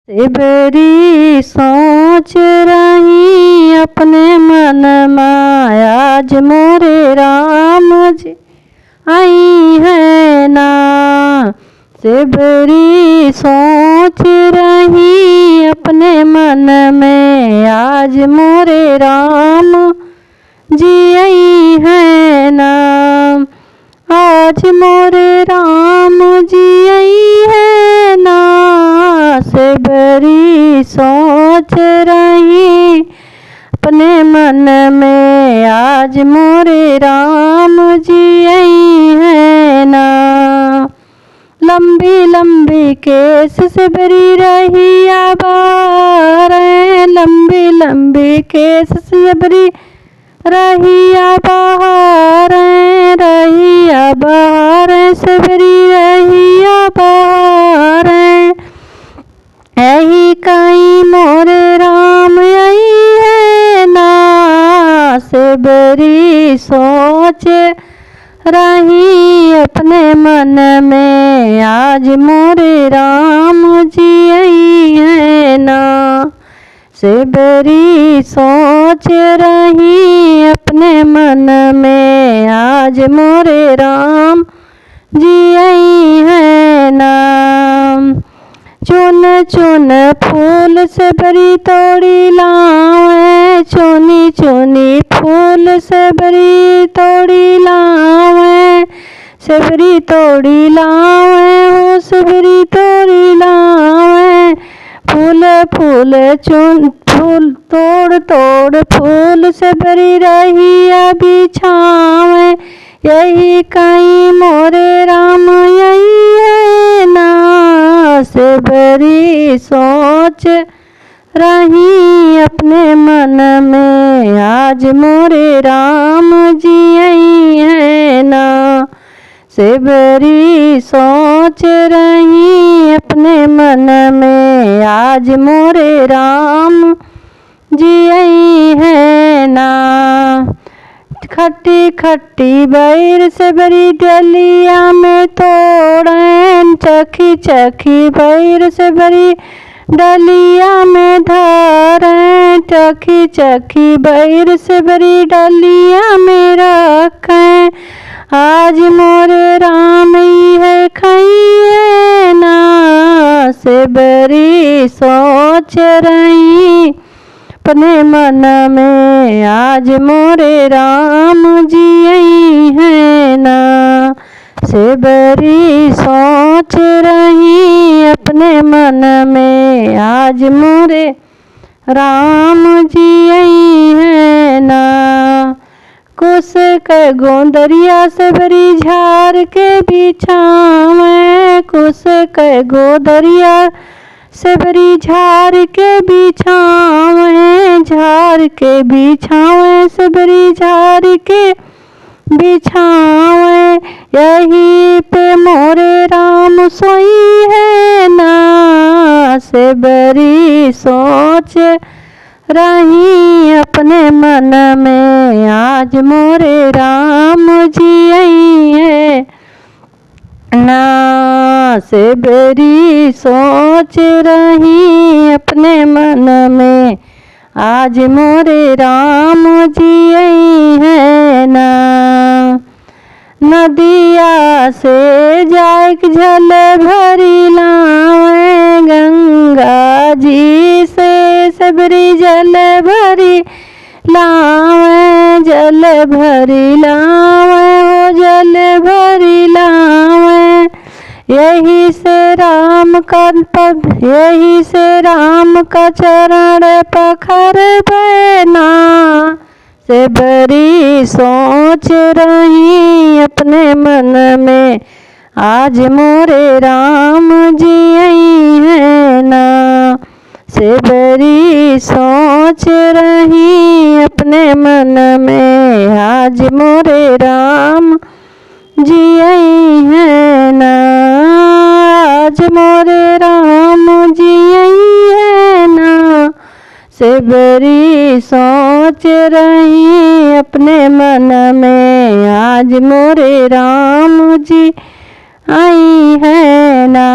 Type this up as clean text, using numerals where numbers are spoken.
सिबरी सोच रही अपने मन माया, आज मोरे राम जी आई है ना। सिबरी सोच रही अपने मन में, आज मोरे राम जी आई है ना। आज मोरे राम जी आई है ना। सिबरी सोच रही अपने मन में, आज मोरे राम जी आई है ना। लंबी लंबी केस सिबरी रही आबार, लंबी लंबी केस सिबरी रही आबार, रही आबार सिबरी रही आबार। यही कहीं मोरे राम आई है ना। सिबरी सोच रही अपने मन में, आज मोरे राम जी आई है ना। सिबरी सोच रही अपने मन में, आज मोरे राम जी आई है ना। चुन चुन फूल सिबरी तोड़ी लावे, चुनी चुनी फूल सिबरी तोड़ी लावे। सिबरी तोड़ी लावे हो सिबरी तोड़ी लावे। फूल फूल चुन फूल तोड़ तोड़ फूल सिबरी रही बिछावे। यही कहीं मोरे राम यही है ना। सिबरी सोच रही अपने मन में, आज मोरे राम जी आई है ना। सिबरी सोच रही अपने मन में, आज मोरे राम जी आई है ना। खट्टी खट्टी बैर सिबरी डलिया में तोड़ें, चखी चखी बैर सिबरी डलिया में धारें। चखी चखी बैर सिबरी डलिया में रखें, आज मोरे राम ही है खाइए ना। सिबरी सोच रही अपने मन में, आज मोरे राम जी आई है ना। सिबरी सोच रही अपने मन में, आज मोरे राम जी आई है ना। कुश के गोंदरिया सिबरी झार के बिछावे। कुश के गोंदरिया सिबरी झार के बिछावे, झार के बिछावे सिबरी झार के बिछावे। यही पे मोरे राम सोई है ना। सिबरी सोच रही अपने मन में, आज मोरे राम जी आई है ना। सिबरी सोच रही अपने मन में, आज मोरे राम जी आई है ना। नदिया से जाए जल भरी लावे, गंगा जी से सिबरी जल भरी लावे। जल भरी लावे हो जल भरी लावे। यही से राम का पग, यही से राम का चरण पखर बना। सिबरी सोच रही अपने मन में, आज मोरे राम जी आई है ना। सिबरी सोच रही अपने मन में, आज मोरे राम जी आई है ना। आज मोरे राम जी आई है ना। सिबरी सोच रही अपने मन में, आज मोरे राम जी आई है ना।